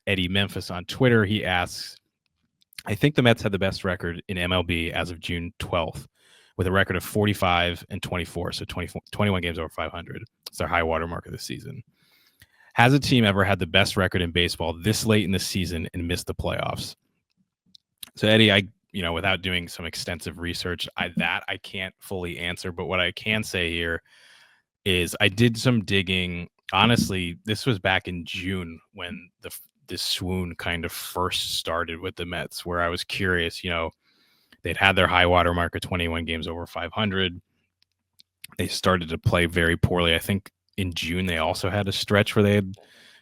Eddie Memphis on Twitter. He asks, I think the Mets had the best record in MLB as of June 12th with a record of 45-24, so 21 games over 500. It's their high water mark of the season. Has a team ever had the best record in baseball this late in the season and missed the playoffs? So, Eddie, without doing some extensive research, I can't fully answer. But what I can say here is I did some digging. Honestly, this was back in June when this swoon kind of first started with the Mets, where I was curious. They'd had their high water mark of 21 games over 500. They started to play very poorly. I think in June they also had a stretch where they had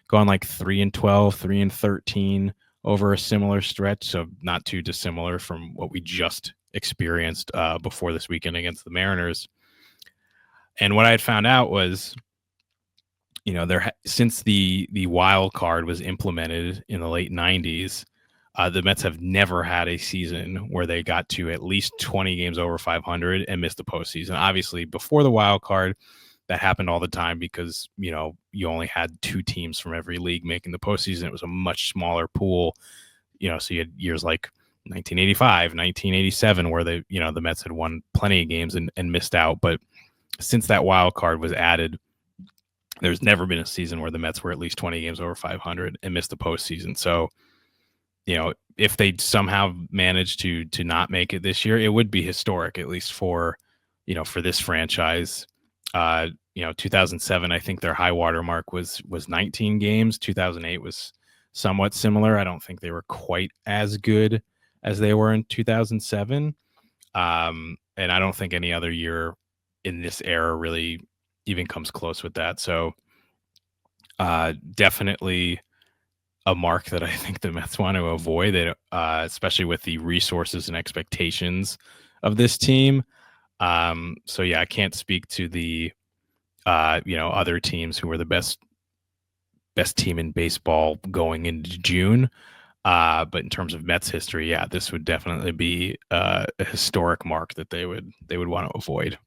gone like 3-12, 3-13 over a similar stretch, so not too dissimilar from what we just experienced before this weekend against the Mariners. And what I had found out was, since the wild card was implemented in the late 90s, the Mets have never had a season where they got to at least 20 games over 500 and missed the postseason. Obviously, before the wild card, that happened all the time because, you only had 2 teams from every league making the postseason. It was a much smaller pool, so you had years like 1985, 1987, where the Mets had won plenty of games and missed out. But since that wild card was added, there's never been a season where the Mets were at least 20 games over 500 and missed the postseason. So, if they somehow managed to not make it this year, it would be historic, at least for this franchise. 2007, I think their high water mark was 19 games. 2008 was somewhat similar. I don't think they were quite as good as they were in 2007. And I don't think any other year in this era really even comes close with that. So definitely a mark that I think the Mets want to avoid, especially with the resources and expectations of this team. So yeah, I can't speak to the other teams who were the best team in baseball going into June. But in terms of Mets history, yeah, this would definitely be a historic mark that they would want to avoid.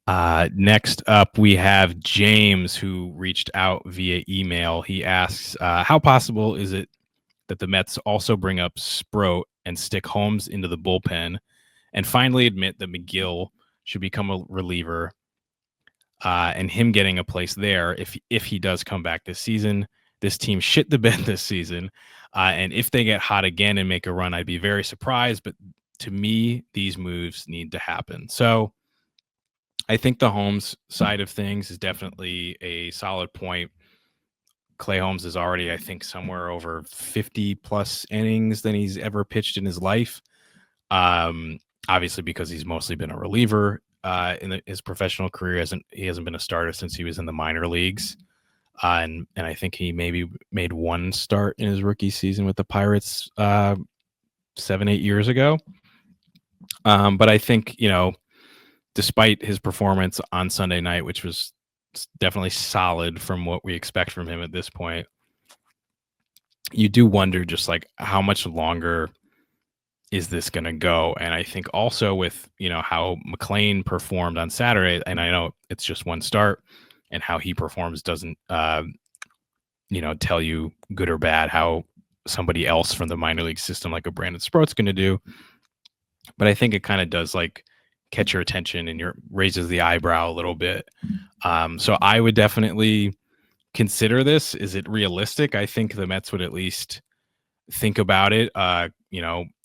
Next up, we have James, who reached out via email. He asks, how possible is it that the Mets also bring up Sproat and stick Holmes into the bullpen and finally admit that McGill should become a reliever and him getting a place there if he does come back this season? This team shit the bed this season. And if they get hot again and make a run, I'd be very surprised. But to me, these moves need to happen. So I think the Holmes side of things is definitely a solid point. Clay Holmes is already, I think, somewhere over 50 plus innings than he's ever pitched in his life. Obviously, because he's mostly been a reliever in his professional career. He hasn't been a starter since he was in the minor leagues. And I think he maybe made one start in his rookie season with the Pirates 7-8 years ago. But I think, despite his performance on Sunday night, which was definitely solid from what we expect from him at this point, you do wonder just like how much longer is this going to go? And I think also with, how McLean performed on Saturday, and I know it's just one start, and how he performs doesn't, tell you good or bad how somebody else from the minor league system like a Brandon Sproat's going to do. But I think it kind of does catch your attention and raises the eyebrow a little bit. So I would definitely consider this. Is it realistic? I think the Mets would at least think about it.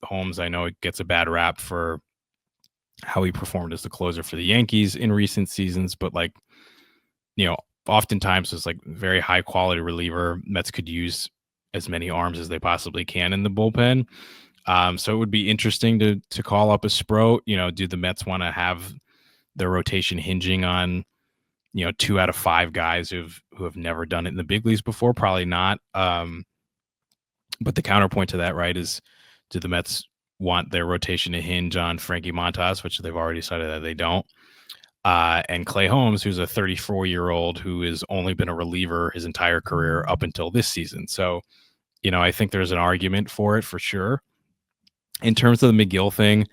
Holmes, I know it gets a bad rap for how he performed as the closer for the Yankees in recent seasons, but oftentimes it's very high quality reliever. Mets could use as many arms as they possibly can in the bullpen. So it would be interesting to call up a Sproat. Do the Mets want to have their rotation hinging on, 2 out of 5 guys who have never done it in the big leagues before? Probably not. But the counterpoint to that, right, is do the Mets want their rotation to hinge on Frankie Montas, which they've already decided that they don't, and Clay Holmes, who's a 34-year-old who has only been a reliever his entire career up until this season. So, I think there's an argument for it for sure. In terms of the McGill thing,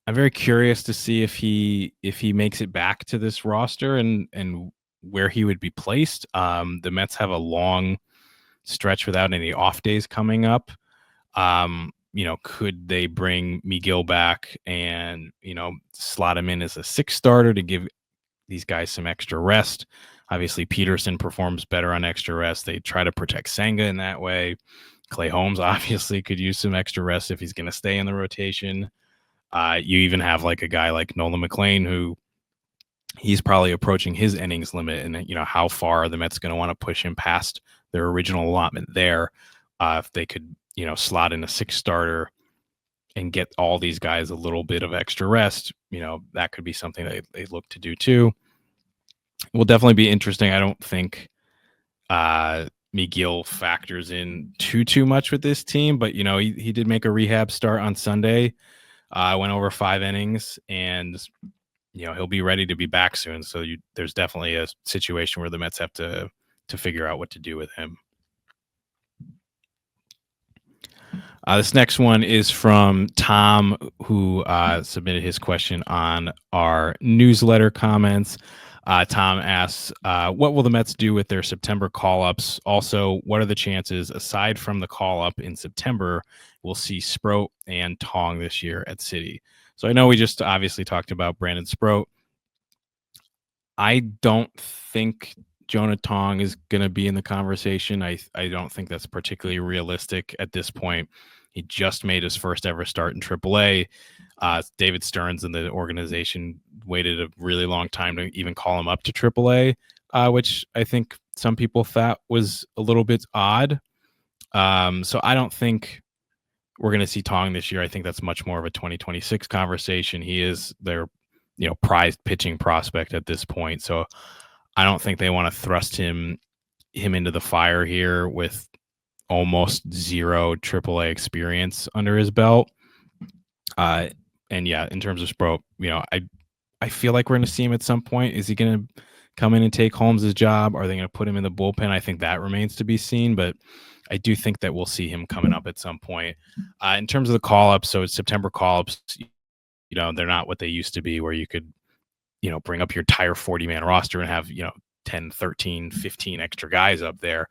I'm very curious to see if he makes it back to this roster and where he would be placed. The Mets have a long stretch without any off days coming up. Could they bring McGill back and, slot him in as a 6 starter to give these guys some extra rest? Obviously, Peterson performs better on extra rest. They try to protect Senga in that way. Clay Holmes obviously could use some extra rest if he's going to stay in the rotation. You even have like a guy like Nolan McLean, who he's probably approaching his innings limit, and how far are the Mets going to want to push him past their original allotment there? If they could, slot in a 6 starter and get all these guys a little bit of extra rest, that could be something they look to do too. It will definitely be interesting. I don't think McGill factors in too much with this team, but he did make a rehab start on Sunday. Went over 5 innings, and he'll be ready to be back soon. So there's definitely a situation where the Mets have to figure out what to do with him. This next one is from Tom, who submitted his question on our newsletter comments. Tom asks, what will the Mets do with their September call-ups? Also, what are the chances, aside from the call-up in September, we'll see Sproat and Tong this year at City? So I know we just obviously talked about Brandon Sproat. I don't think Jonah Tong is going to be in the conversation. I don't think that's particularly realistic at this point. He just made his first ever start in AAA. David Stearns and the organization waited a really long time to even call him up to AAA, which I think some people thought was a little bit odd. So I don't think we're going to see Tong this year. I think that's much more of a 2026 conversation. He is their, prized pitching prospect at this point. So I don't think they want to thrust him into the fire here with almost zero AAA experience under his belt. And yeah, in terms of Sproat, I feel like we're going to see him at some point. Is he going to come in and take Holmes' job? Are they going to put him in the bullpen? I think that remains to be seen, but I do think that we'll see him coming up at some point. In terms of the call-ups, so it's September call-ups, they're not what they used to be, where you could, bring up your entire 40-man roster and have, 10, 13, 15 extra guys up there.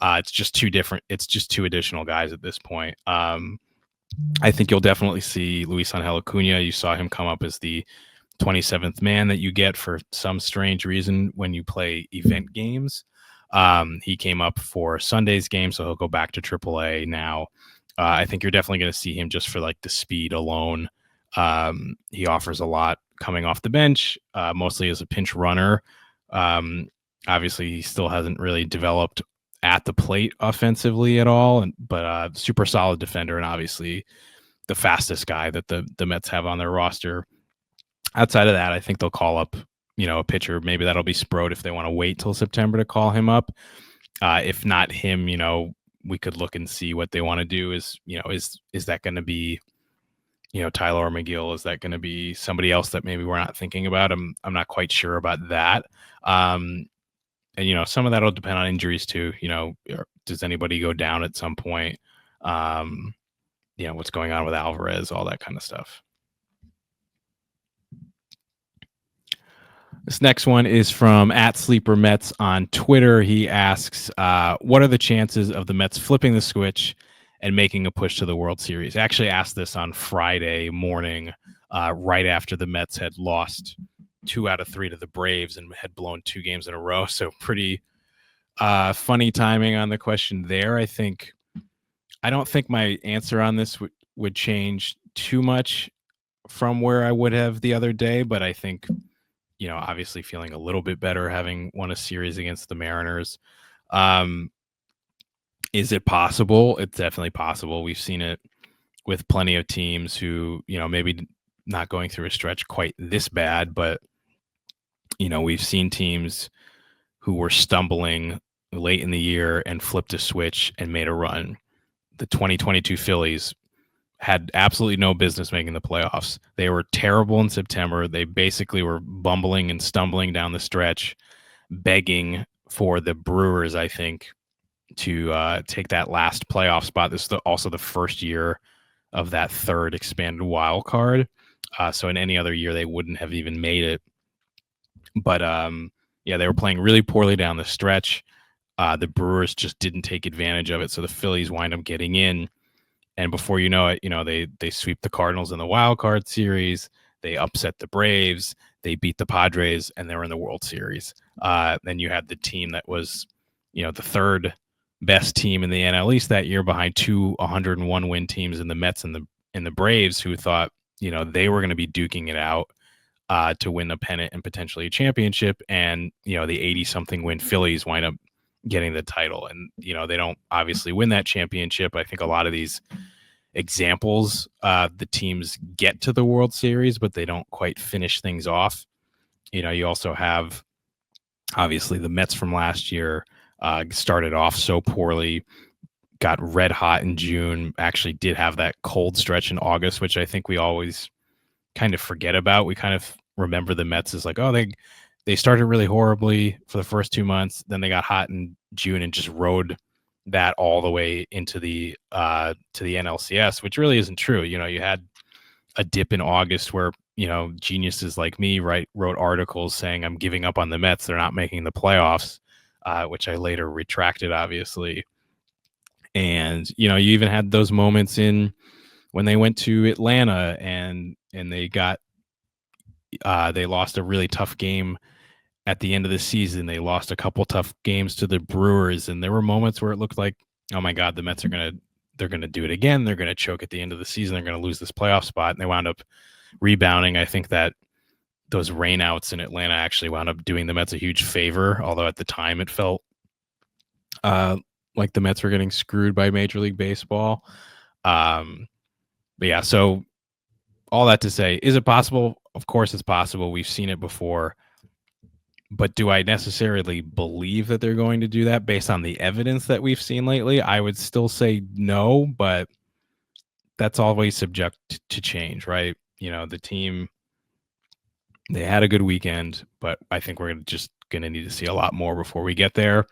It's just two additional guys at this point. I think you'll definitely see Luis Angel Acuna. You saw him come up as the 27th man that you get for some strange reason when you play event games. He came up for Sunday's game, so he'll go back to AAA now. I think you're definitely going to see him just for like the speed alone. He offers a lot coming off the bench, mostly as a pinch runner. Obviously, he still hasn't really developed at the plate offensively at all, but super solid defender, and obviously the fastest guy that the Mets have on their roster. Outside of that, I think they'll call up, a pitcher. Maybe that'll be Sproat if they want to wait till September to call him up. If not him, we could look and see what they want to do. Is that going to be, Tyler or McGill? Is that going to be somebody else that maybe we're not thinking about? I'm not quite sure about that. And some of that will depend on injuries too. Does anybody go down at some point? What's going on with Alvarez, all that kind of stuff. This next one is from @SleeperMets on Twitter. He asks, what are the chances of the Mets flipping the switch and making a push to the World Series? I actually asked this on Friday morning, right after the Mets had lost 2 out of 3 to the Braves and had blown 2 games in a row. So pretty funny timing on the question there. I don't think my answer on this would change too much from where I would have the other day, but I think, obviously feeling a little bit better having won a series against the Mariners. Is it possible? It's definitely possible. We've seen it with plenty of teams who, maybe not going through a stretch quite this bad, but, we've seen teams who were stumbling late in the year and flipped a switch and made a run. The 2022 Phillies had absolutely no business making the playoffs. They were terrible in September. They basically were bumbling and stumbling down the stretch, begging for the Brewers, I think, to take that last playoff spot. This is also the first year of that third expanded wild card. So in any other year, they wouldn't have even made it. But they were playing really poorly down the stretch. The Brewers just didn't take advantage of it, so the Phillies wind up getting in. And before you know it, they sweep the Cardinals in the wild card series. They upset the Braves. They beat the Padres, and they're in the World Series. Then you had the team that was, the third best team in the NL East that year, behind two 101 win teams in the Mets and the Braves, who thought they were going to be duking it out to win the pennant and potentially a championship. And the 80-something win Phillies wind up getting the title, and they don't obviously win that championship. I think a lot of these examples, the teams get to the World Series, but they don't quite finish things off. You also have obviously the Mets from last year, started off so poorly, got red hot in June, actually did have that cold stretch in August, which I think we always kind of forget about. We kind of remember the Mets as like, oh, they started really horribly for the first 2 months, then they got hot in June and just rode that all the way into the to the NLCS, which really isn't true. You had a dip in August where geniuses like me wrote articles saying I'm giving up on the Mets, they're not making the playoffs, which I later retracted, obviously. And you even had those moments in when they went to Atlanta and they got they lost a really tough game at the end of the season. They lost a couple tough games to the Brewers, and there were moments where it looked like, oh my God, the Mets they're gonna do it again. They're gonna choke at the end of the season. They're gonna lose this playoff spot, and they wound up rebounding. I think that those rainouts in Atlanta actually wound up doing the Mets a huge favor, although at the time it felt like the Mets were getting screwed by Major League Baseball. But yeah, so all that to say, is it possible? Of course it's possible. We've seen it before. But do I necessarily believe that they're going to do that based on the evidence that we've seen lately? I would still say no, but that's always subject to change, right? The team, they had a good weekend, but I think we're just going to need to see a lot more before we get there.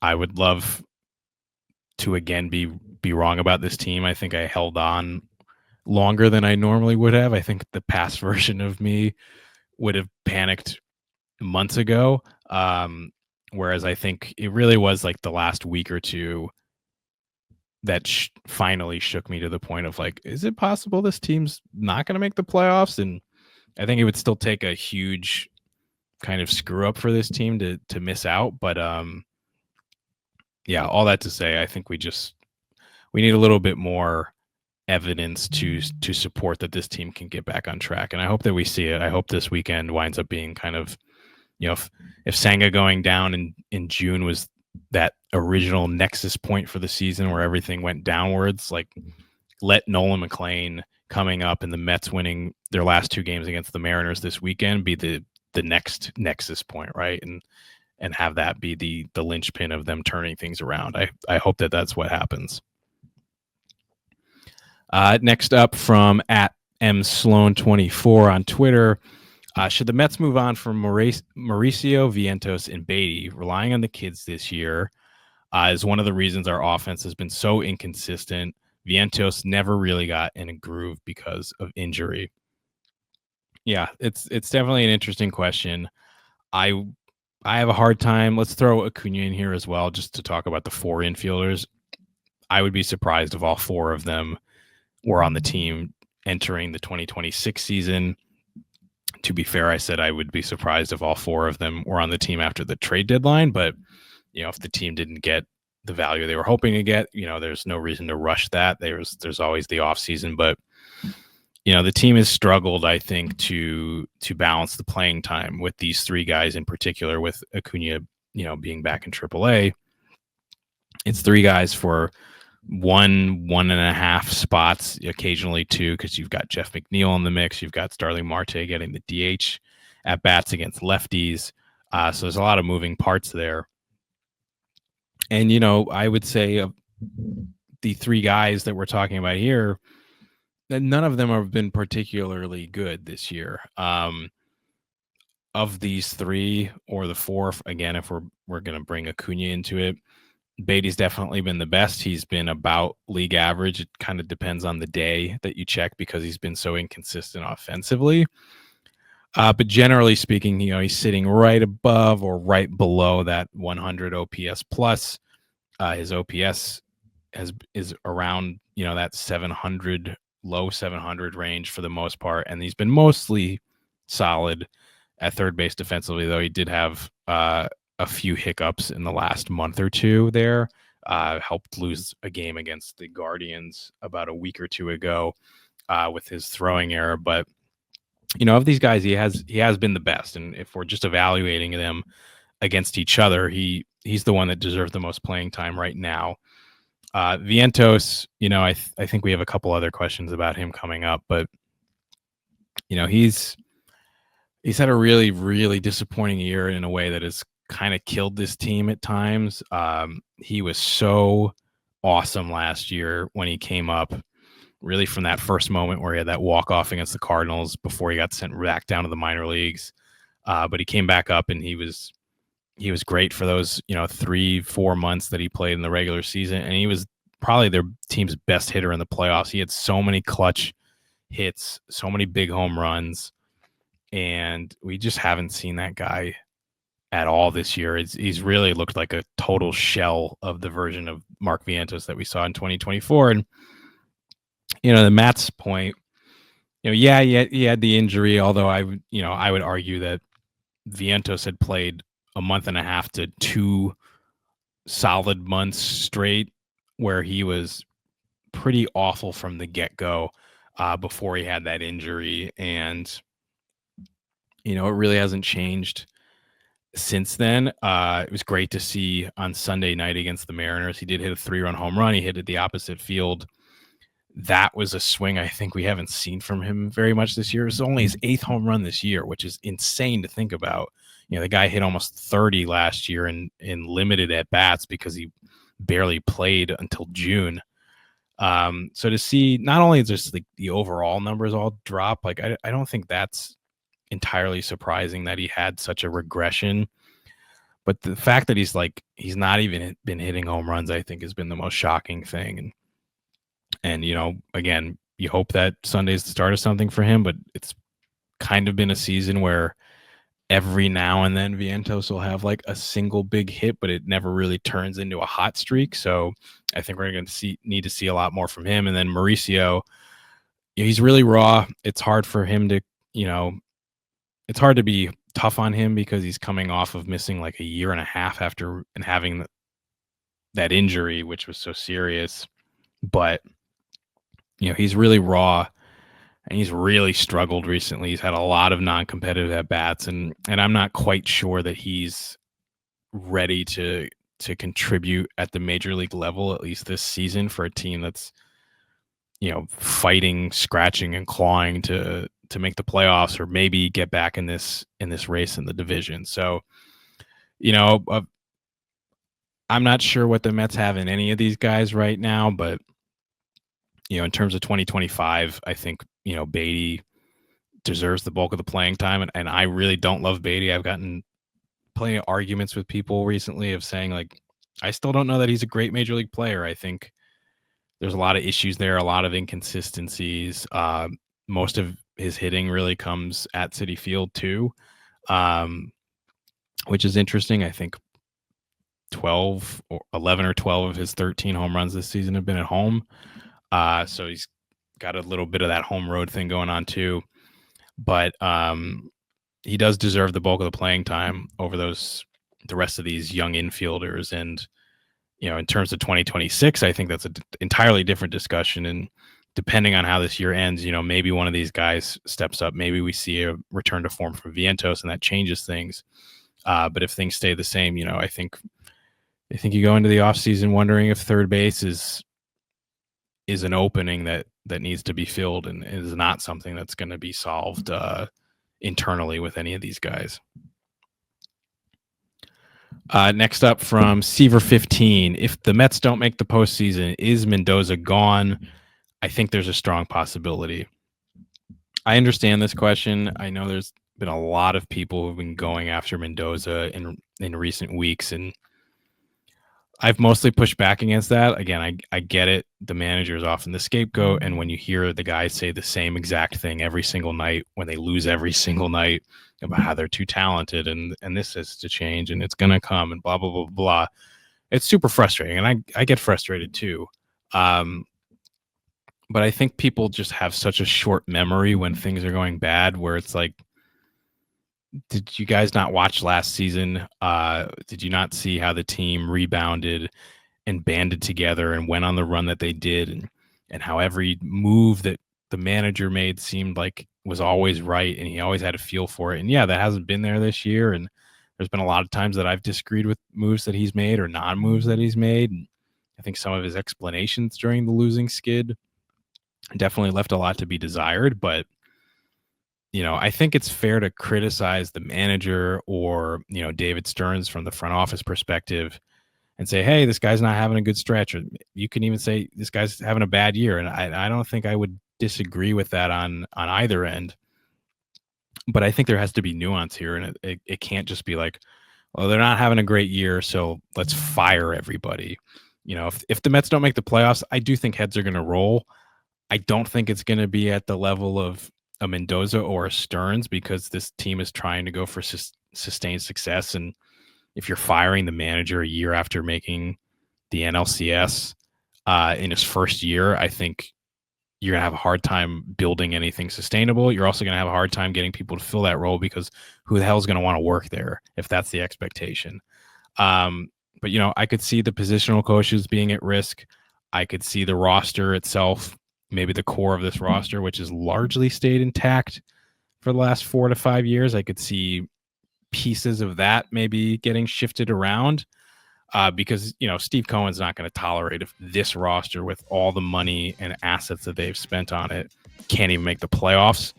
I would love to again be wrong about this team. I think I held on longer than I normally would have. I think the past version of me would have panicked months ago. Whereas I think it really was like the last week or two that finally shook me to the point of like, is it possible this team's not going to make the playoffs? And I think it would still take a huge kind of screw up for this team to miss out. But yeah, all that to say, I think we need a little bit more evidence to support that this team can get back on track. And I hope that we see it. I hope this weekend winds up being kind of, if Senga going down in June was that original nexus point for the season where everything went downwards, like let Nolan McLean coming up and the Mets winning their last two games against the Mariners this weekend be the next nexus point, right? And have that be the linchpin of them turning things around. I hope that that's what happens. Next up from at msloan24 on Twitter. Should the Mets move on from Mauricio, Vientos, and Beatty? Relying on the kids this year is one of the reasons our offense has been so inconsistent. Vientos never really got in a groove because of injury. Yeah, it's definitely an interesting question. I have a hard time. Let's throw Acuna in here as well, just to talk about the four infielders. I would be surprised if all four of them were on the team entering the 2026 season. To be fair, I said I would be surprised if all four of them were on the team after the trade deadline. But, if the team didn't get the value they were hoping to get, there's no reason to rush that. There's always the off season. But, the team has struggled, I think, to balance the playing time with these three guys in particular, with Acuna, being back in AAA. It's three guys for one and a half spots, occasionally two, because you've got Jeff McNeil in the mix. You've got Starling Marte getting the DH at bats against lefties. So there's a lot of moving parts there. And, I would say the three guys that we're talking about here, none of them have been particularly good this year. Of these three, or the four, again, if we're going to bring Acuna into it, Beatty's definitely been the best. He's been about league average. It kind of depends on the day that you check because he's been so inconsistent offensively. But generally speaking, he's sitting right above or right below that 100 OPS plus. His OPS is around that 700, low 700 range for the most part, and he's been mostly solid at third base defensively. Though he did have a few hiccups in the last month or two there. Helped lose a game against the Guardians about a week or two ago with his throwing error, but of these guys, he has been the best. And if we're just evaluating them against each other, he's the one that deserves the most playing time right now. Vientos, I think we have a couple other questions about him coming up, but he's had a really, really disappointing year in a way that has kind of killed this team at times. He was so awesome last year when he came up, really from that first moment where he had that walk-off against the Cardinals before he got sent back down to the minor leagues. But he came back up and he was great for those 3-4 months that he played in the regular season, and he was probably their team's best hitter in the playoffs. He had so many clutch hits, so many big home runs, and we just haven't seen that guy at all this year. He's really looked like a total shell of the version of Mark Vientos that we saw in 2024. And the Matt's point, he had the injury, although I would argue that Vientos had played a month and a half to 2 solid months straight where he was pretty awful from the get-go before he had that injury. And, it really hasn't changed since then. It was great to see on Sunday night against the Mariners. He did hit a 3-run home run. He hit it the opposite field. That was a swing I think we haven't seen from him very much this year. It's only his 8th home run this year, which is insane to think about. The guy hit almost 30 last year in limited at bats because he barely played until June. So to see not only just the overall numbers all drop, like I don't think that's entirely surprising that he had such a regression, but the fact that he's not even been hitting home runs, I think has been the most shocking thing. And again, you hope that Sunday's the start of something for him, but it's kind of been a season where every now and then Vientos will have like a single big hit, but it never really turns into a hot streak. So I think we're going to need to see a lot more from him. And then Mauricio, he's really raw. It's hard for him to, it's hard to be tough on him because he's coming off of missing like a year and a half after and having that injury, which was so serious. But, he's really raw. And he's really struggled recently. He's had a lot of non-competitive at-bats, and I'm not quite sure that he's ready to contribute at the major league level, at least this season, for a team that's fighting, scratching, and clawing to make the playoffs or maybe get back in this race in the division. So, I'm not sure what the Mets have in any of these guys right now, but in terms of 2025, I think Beatty deserves the bulk of the playing time, and I really don't love Beatty. I've gotten plenty of arguments with people recently of saying like I still don't know that he's a great major league player. I think there's a lot of issues there, a lot of inconsistencies. Most of his hitting really comes at Citi Field too, which is interesting. I think 12 or 11 or 12 of his 13 home runs this season have been at home. So he's got a little bit of that home road thing going on too. But he does deserve the bulk of the playing time over the rest of these young infielders. And, in terms of 2026, I think that's an entirely different discussion. And depending on how this year ends, maybe one of these guys steps up. Maybe we see a return to form from Vientos and that changes things. But if things stay the same, I think you go into the offseason wondering if third base is an opening that needs to be filled and is not something that's going to be solved internally with any of these guys. Next up from Seaver 15, if the Mets don't make the postseason, is Mendoza gone? I think there's a strong possibility. I understand this question. I know there's been a lot of people who've been going after Mendoza in recent weeks, and I've mostly pushed back against that. Again, I get it. The manager is often the scapegoat, and when you hear the guys say the same exact thing every single night when they lose every single night about how they're too talented and this has to change and it's gonna come and blah blah blah blah, it's super frustrating, and I get frustrated too. Um, but I think people just have such a short memory when things are going bad, where it's like, did you guys not watch last season? Did you not see how the team rebounded and banded together and went on the run that they did, and how every move that the manager made seemed like was always right and he always had a feel for it. And yeah, that hasn't been there this year. And there's been a lot of times that I've disagreed with moves that he's made or non-moves that he's made. And I think some of his explanations during the losing skid definitely left a lot to be desired. But I think it's fair to criticize the manager or, David Stearns from the front office perspective and say, hey, this guy's not having a good stretch. Or you can even say this guy's having a bad year. And I don't think I would disagree with that on either end. But I think there has to be nuance here. And it can't just be like, well, they're not having a great year, so let's fire everybody. If the Mets don't make the playoffs, I do think heads are going to roll. I don't think it's going to be at the level of a Mendoza or a Stearns, because this team is trying to go for sustained success. And if you're firing the manager a year after making the NLCS in his first year, I think you're going to have a hard time building anything sustainable. You're also going to have a hard time getting people to fill that role, because who the hell is going to want to work there if that's the expectation? But, I could see the positional coaches being at risk. I could see the roster itself, maybe the core of this roster, which has largely stayed intact for the last 4 to 5 years. I could see pieces of that maybe getting shifted around because, Steve Cohen's not going to tolerate if this roster, with all the money and assets that they've spent on it, can't even make the playoffs.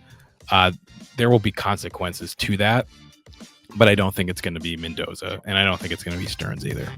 There will be consequences to that, but I don't think it's going to be Mendoza, and I don't think it's going to be Stearns either.